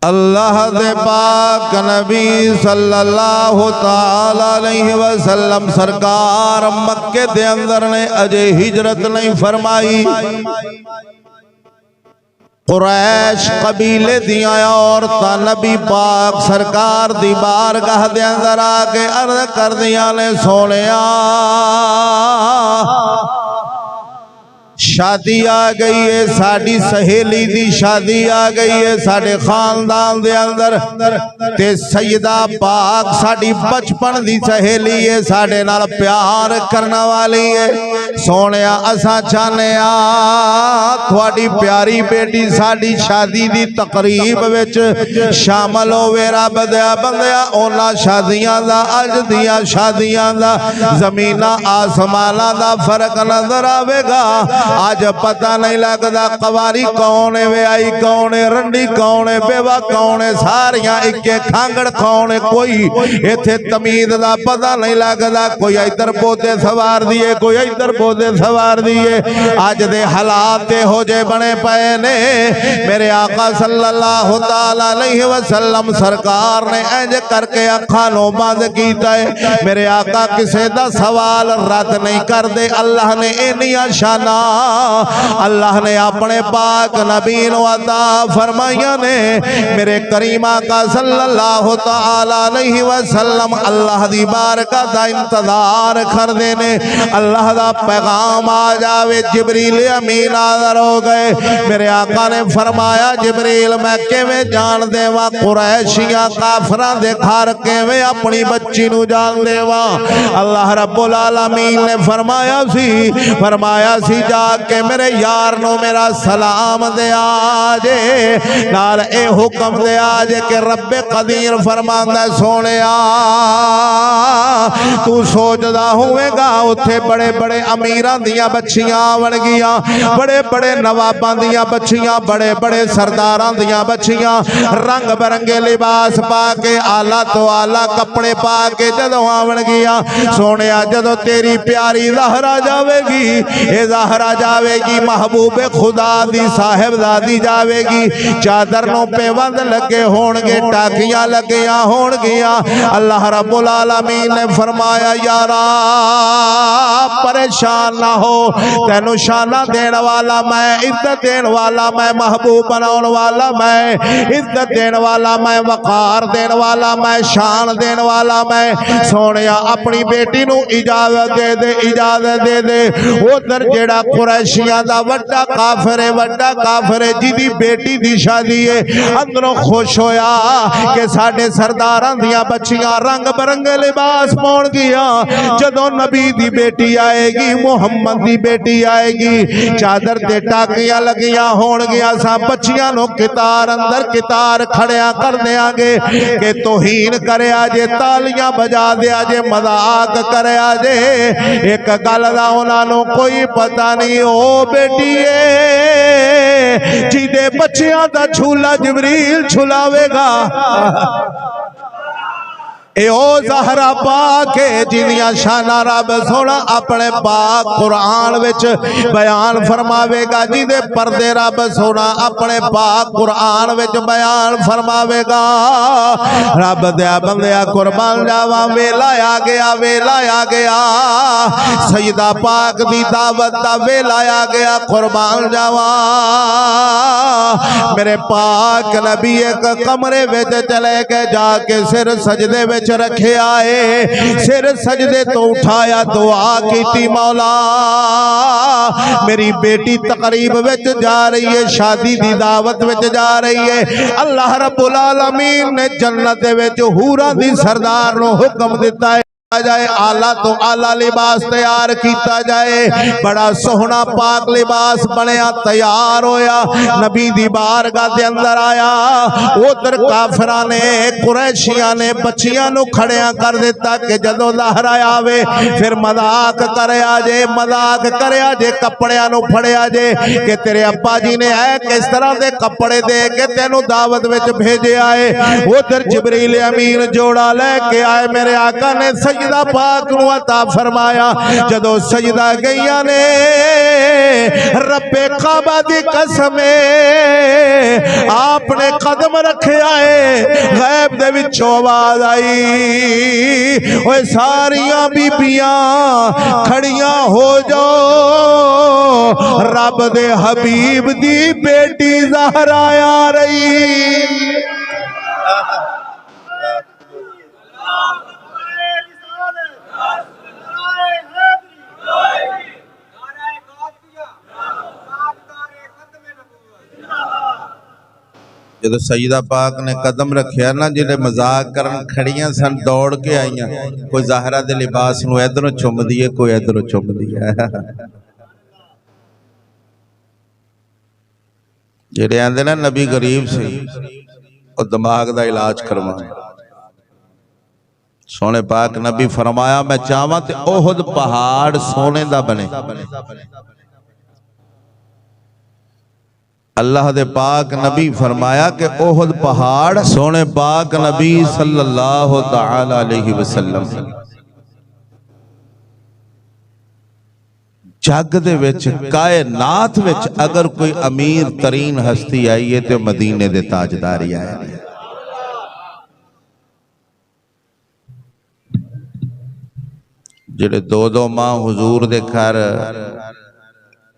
अल्लाह दे पाक नबी सल्लल्लाहु ताला अलैहि वसल्लम सरकार मक्के दे अंदर ने अजे हिजरत नहीं फरमाई। कुरैश कबीले दियां औरतां नबी पाक सरकार दी बारगाह दे अंदर आके अर्ज कर दियां ने सोनिया शादी आ गई है, साड़ी सहेली दी शादी आ गई है साडे खानदान दे अंदर ते सैयदा पाक साड़ी बचपन दी सहेली है, साडे नाल प्यार करने वाली है। सोनिया असा चाहने थोड़ी प्यारी बेटी साड़ी शादी दी तकरीब विच शामिल होवे। रब दे बंदिया ओना शादियां दा अज दियां शादियां दा जमीना आसमाना दा फर्क नजर आवेगा। आज पता नहीं लगता कवारी कौन है, व्याही कौन है, रंडी कौन है, बेवा कौन है, सारियां इक्के खांगड़ कौन है, कोई इत्थे तमीज दा पता नहीं लगता। कोई इधर पोते सवार दिए, कोई इधर पोते सवार दिए। अज दे हालात हो जे बने पे ने। मेरे आका सल्लल्लाहु ताला अलैहि वसल्लम सरकार ने इंज करके अखां नूं बंद कीता है। मेरे आका किसे दा सवाल रद्द नहीं करदे। अल्लाह ने इन्नियां शाना अल्लाह ने अपने पाक नबी नूं अता फरमाइया ने। मेरे करीमा का सल्लल्लाहु ताला अलैहि वसल्लम अल्लाह दी बारगाह दा इंतजार करदे ने। अल्लाह दा पैगाम आ जावे। जिब्रील अमीन हाज़िर हो गए। मेरे आका ने फरमाया जिब्रील मैं किवें जान देवां कुरैशियां काफरां दे घर किवें अपनी बच्ची नूं जान देवां। अल्लाह रब्बुल आलमीन ने फरमाया सी जाके मेरे यार नो मेरा सलाम दे आजे, नाल ए हुक्म दे आजे कि रब्बे कदीर फरमांदा सोनिया तू सोचदा होवेगा उत्थे बड़े बड़े अमीरां दियां बच्चियां आवणगियां, बड़े बड़े नवाबां दियां बच्चियां, बड़े बड़े सरदारां दियां बच्चियां रंग बिरंगे लिबास पा के आला तो आला कपड़े पा के जदों आवणगियां। सोनिया जदों तेरी प्यारी ज़हरा जावेगी, ए ज़हरा जावेगी महबूबे खुदा दी साहिबजादी जावेगी, चादर नो पेवंद लगे होणगे, टाकियां लगियां होणगियां। अल्लाह रब्बुल आलमीन ने फरमाया यारा परेशान ना हो, तेनू शाना देने वाला मैं, इज्जत देने वाला मैं, महबूब बनाने वाला मैं, इज्जत देने वाला मैं, वकार देने वाला मैं, शान देने वाला मैं। सोनिया अपनी बेटी नू इजाजत दे दे, इजाजत दे दे। उधर जेड़ा कुरैशियां दा वड्डा काफिर है जिदी बेटी दी शादी है, अंदरों खुश होया कि साडे सरदारां दियां बच्चियां रंग बिरंगे लिबास पाउण गियां। जदों नबी दी बेटी आएगी, मुहम्मद दी बेटी आएगी, चादर ते टाकियां लगियां होणगियां। सा बच्चियां नूं कितार अंदर कितार खड़िया कर देंगे कि तौहीन करया जे, तालियां बजा दिया जे, मजाक करया जे। एक गल दा उन्हां नूं कोई पता नहीं ओ बेटी जिदे बच्चियां दा झूला जिब्रील झुलावेगा। ए ओ ज़हरा पाक जिन्दियां शाना रब सोना अपने पाक कुरान विच बयान फरमावेगा, जिदे पर्दे रब सोना अपने पाक कुरान विच बयान फरमावेगा। रब दे बंदिया कुर्बान जावा वेला आ गया, वेला आ गया, सईदा पाक दी दावत दा वेला आ गया, कुर्बान जावा। मेरे पाक नबी एक कमरे विच चले गए, जाके सिर सजदे विच रखे आए, सिर सजदे तो उठाया, दुआ की मौला मेरी बेटी तकरीब विच जा रही है, शादी दी दावत विच जा रही है। अल्लाह रब्बुल आलमीन ने जन्नत विच हूरां दी सरदार नूं हुक्म दिता है जाए आला तो आला लिबास तैयार किया जाए। बड़ा सोहना पाक लिबास बनया तैयार होया, नबी दी बारगाह दे अंदर आया। उधर काफिरां ने कुरैशियां ने बच्चियां नूं खड़िया कर दिता कि जदों ज़हरा आवे फिर मजाक करया जे, मजाक करया जे, कपड़ियां नूं फड़िया जे कि तेरे अब्बा जी ने ऐ किस तरह दे कपड़े दे के तेनू दावत विच भेजे आए। उधर जिब्रील अमीन जोड़ा लेके आए। मेरे आका ने सजदा पाक नूं अता फरमाया। जदों सजदा गईयां ने रब्बे काबा दी कसम आपने कदम रखिया है, गैब दे विचों आवाज आई, ओए सारियां बीबियां खड़ियां हो जाओ, रब दे हबीब दी बेटी ज़हरा आ रही। जदों सईदा पाक ने कदम रखिया ना, जिहड़े मजाक करन खड़ियां सन दौड़ के आईयां, कोई ज़हरा दे लिबास नूं इधरों चुमदी है, कोई इधरों चुमदी है। जिहड़े आंदे ना नबी गरीब सी, और दिमाग दा इलाज करवाए। सोने पाक नबी फरमाया, मैं चाहवां ते ओहद पहाड़ सोने दा बने। अल्लाह दे पाक नबी फरमाया कि ओहद पहाड़, सोने पाक नबी सल्लल्लाहु तआला अलैहि वसल्लम जग दे विच कायनात विच अगर कोई अमीर तरीन हस्ती आई है तो मदीने दे ताजदार ही आया है। जेड़े दो माह हुजूर दे घर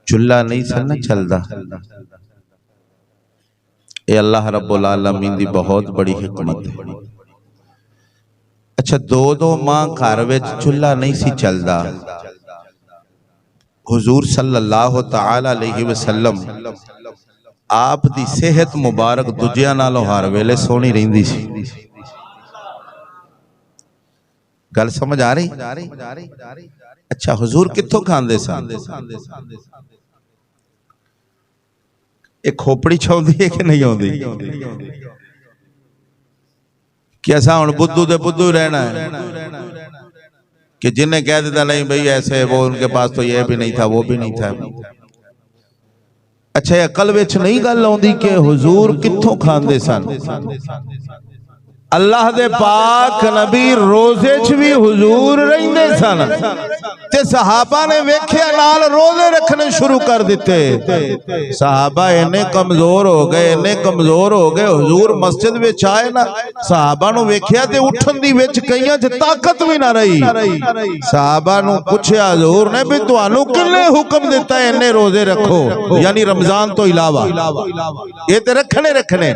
चुल्हा नहीं सन ना चलदा, ये अल्लाह रब्बुल आलमीन दी बहुत बड़ी हिकमत है। अच्छा, दो माह घर विच चुल्हा नहीं सी चलदा, हुजूर सल्लल्लाहु तआला अलैहि वसल्लम आप दी सेहत मुबारक दूजियां नालों हर वेले सोहनी रहिंदी सी। गल समझ आ रही? अच्छा, हुजूर कित्थों खांदे सन? एक खोपड़ी छाउंदी है कि नहीं आउंदी? कि असा हुण बुद्धू दे बुद्धू रहना है कि जिन्हें कह दिया नहीं भाई ऐसे, वो उनके पास तो ये भी नहीं था, वो भी नहीं था। अच्छा, अकल विच नहीं गल आउंदी कि हुजूर कित्थों खांदे सन? अल्लाह दे पाक नबी रोजे च भी हुजूर रहिंदे सन ते सहाबा ने वेख्या नाल रोजे रखने शुरू कर दिते। सहाबा इन्ने कमजोर हो गए, इन्ने कमजोर हो गए, हुजूर मस्जिद विच आए ना, सहाबा नु वेख्या ते उठन दी विच कईयां च ताकत भी ना रही। सहाबा नु पुछया हुजूर ने भी तुहानू किन्ने हुक्म दिता इन्ने रोजे रखो, यानी रमजान तो इलावा ये ते रखने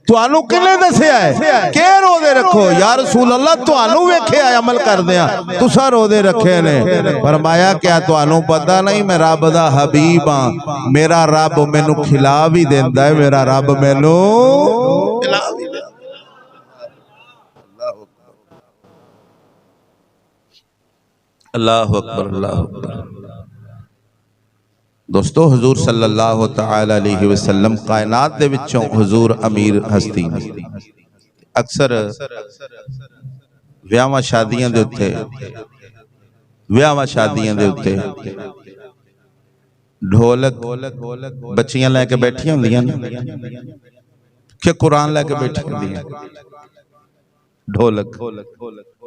तुहानू किन्ने दस्या है के रोजे रखो? या रसूल अल्लाह तुहानू वेख्या अमल करदियां तुसा रोजे रखे ने। फरमाया क्या तुहानू पता नहीं मैं रब दा हबीब हां, मेरा रब मैनू खिला भी देंदा है, मेरा रब मैनू खिला भी देंदा। अल्लाहु अकबर, अल्लाहु अकबर। दोस्तों, हुजूर सल्लल्लाहु तआला अलैहि वसल्लम कायनात दे विचों हुजूर अमीर हस्ती ने। अक्सर विआहां शादियां दे उत्ते ढोलक बच्चियां लैके बैठियां हुंदियां कि कुरान लैके बैठी हुंदियां। ढोलक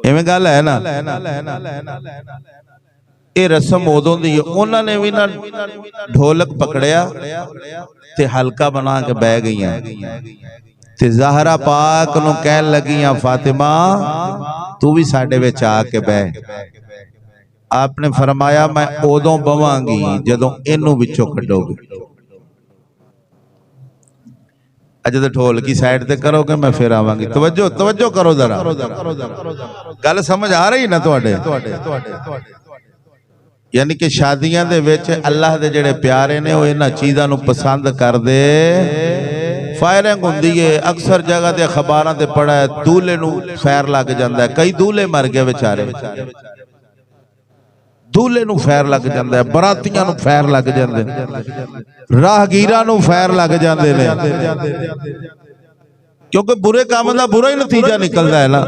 इवें गल है ना, ये रस्म उदों दी है। उन्होंने भी ना ढोलक पकड़िया ते हल्का बना के बह गईयां ते ज़हरा पाक नूं कहन लगियां, फातिमा तू भी साडे विच आके बह। आपने फरमाया मैं उदों बवांगी जदों इनू विचों कड्डोगे। जब ढोलकी साइड ते करोगे मैं फिर आवांगी। तवज्जो तवज्जो करो जरा, गल समझ आ रही ना तुहाडे? यानी कि शादियां दे विच अल्लाह दे जिहड़े प्यारे ने वो इन्हां चीज़ां नूं पसंद करदे। फायरिंग हुंदी है अक्सर जगह ते अखबारां ते पढ़ा है, दूल्हे नूं फैर लग जांदा है, कई दूल्हे मर गए बेचारे, दूल्हे नूं फैर लग जांदा है, बरातियां नूं फैर लग जांदे ने, राहगीरां नूं फैर लग जांदे ने, क्योंकि बुरे काम दा बुरा ही नतीजा निकलदा है ना।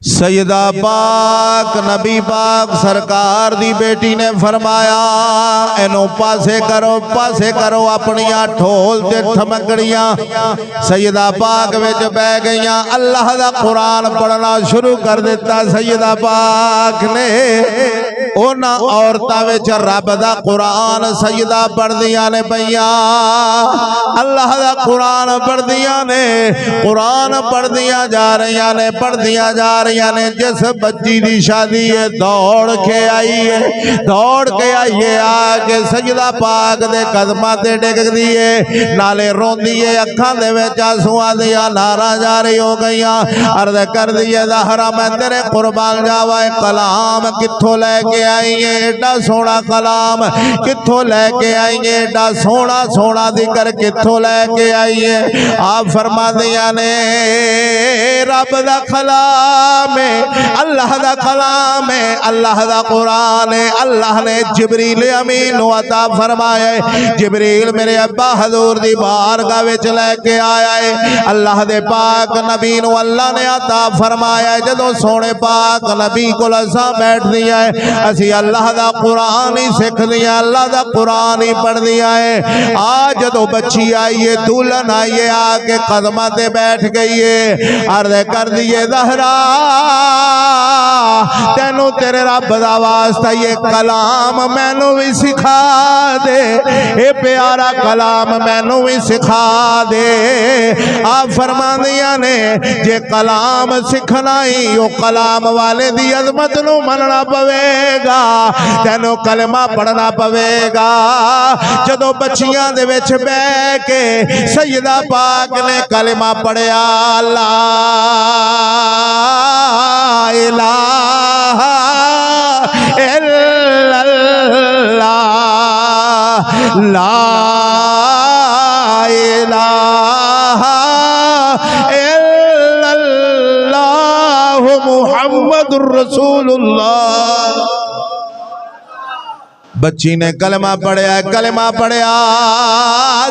सैयदा पाक नबी पाक सरकार दी बेटी ने फरमाया इनो पासे करो अपनिया ढोल ते ठमकड़ियां। सैयदा पाक विच बह गईयां, अल्लाह दा कुरान पढ़ना शुरू कर दिता। सैयदा पाक ने उन्हां औरतां विच रब दा कुरान सैयदा पढ़दियां ने पईयां, अल्लाह दा कुरान पढ़दियां ने, कुरान पढ़दियां जा रहियां ने, पढ़दियां जा रही ने। जिस बच्ची दी शादी है दौड़ के आई है आके सजदा पाक दे कदमां ते डिगदी है, नाले रोंदी है, अखां दे विच आंसुआं दियां नारां जारी हो गईयां। अर्ज कर दी है ज़हरा मैं तेरे कुर्बान जावा, कलाम कित्थों लैके आई है, एडा सोहना कलाम कित्थों लैके आई है, एडा सोहना सोहना जिक्र कित्थों लैके आई है। आप फरमादियां ने रब दा कलाम अल्लाह दा कलाम है, अल्लाह दा कुरान है। अल्लाह ने जिब्रील अमीन नू अता फरमाया है, जिब्रील मेरे अब्बा हजूर दी बारगाह विच लेके आया है। अल्लाह दे पाक नबी नू अल्लाह ने अता फरमाया है, जदों सोने पाक नबी कोल असां बैठदियां है असी अल्लाह दा कुरान ही सिखदियां, अल्लाह दा कुरान ही पढ़दियां है। आज जदों बच्ची आई है, दुल्हन आई है, आके कदमां ते बैठ गई है। अर्ज कर दिए ज़हरा तेनू तेरे रब दा वास्ता ये कलाम मैनू भी सिखा दे, ये प्यारा कलाम मैनू भी सिखा दे। आप फरमांदियां ने जे कलाम सिखना ही वो कलाम वाले दी अजमत नू मनना पवेगा, तेनू कलमा पढ़ना पवेगा। जदों बच्चियां दे विच बैठ के सैयदा पाक ने कलमा पढ़िया, ला इलाहा इल्लल्लाह, ला इलाहा इल्लल्लाह मुहम्मदुर रसूलुल्लाह। बच्ची ने कलमा पढ़िया,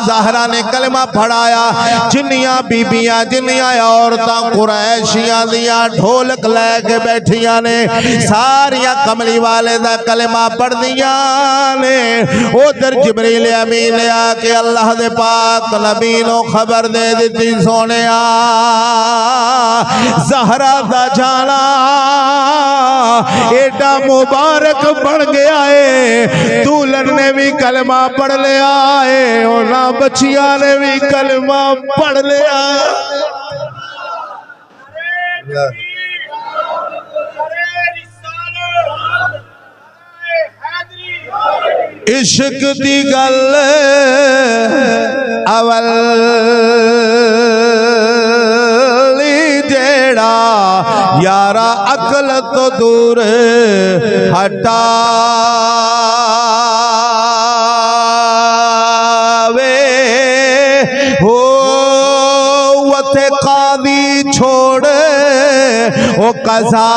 ज़हरा ने कलमा पढ़ाया। जिन्नियां बीबियां जिन्नियां औरतां कुरैशियां दियां ढोलक लैके बैठियां ने, सारियां कमली वाले दा कलमा पढ़दियां ने। उधर जिब्रील अमीन ने आके अल्लाह दे पाक नबी नू खबर दे दी, सोनिया ज़हरा दा जाना एडा मुबारक बन गया है। दुल्हन ने भी कलमा पढ़ लिया है, उन्हां बच्चियां ने भी कलमा पढ़ लिया। इश्क दी गल अवल जेड़ा यारा अकल तो दूर हटावे हो, वथे कादी छोड़ ओ कज़ा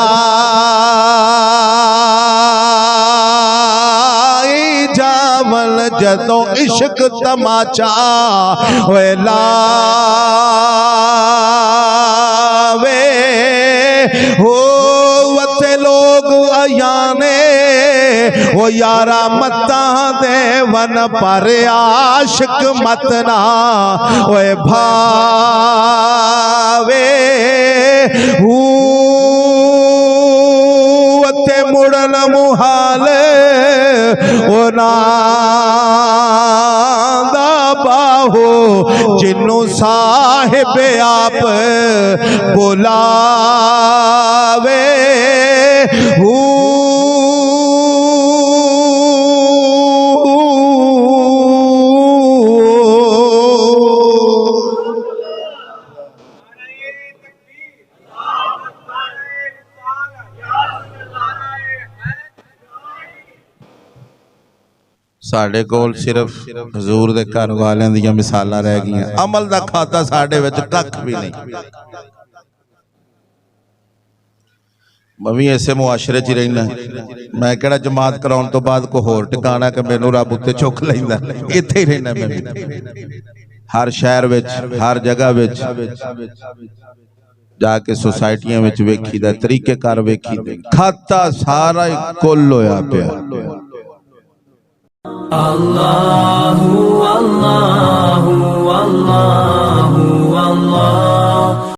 जावल जदों इश्क तमाचा होए लावे हो, वते लोग आयाने ओ यारा मत्ता दे वन पर आशिक मत ना ओए भावे हू वते मुड़न मुहाल ओ नादा बाहो जिन्नू साहिब आप बुलावे हू। साढ़े कोल सिर्फ हजूर दे घर वालियां दी मिसालां रह गईयां, अमल दा खाता साढ़े विच कख भी नहीं। मैं भी ऐसे मुआशरे च रहना, मैं केड़ा जमात कराउण तो बाद को होर टिकाणा कि मैनू रब उत्ते चुक लैंदा, इत्थे ही रहना मैं भी। हर शहर विच हर जगह विच जाके सोसाइटियां विच वेखीदा तरीकेकार वेखीदे खाता सारा ही कुल होया पिया। अल्लाहु अल्लाहु अल्लाहु अल्लाह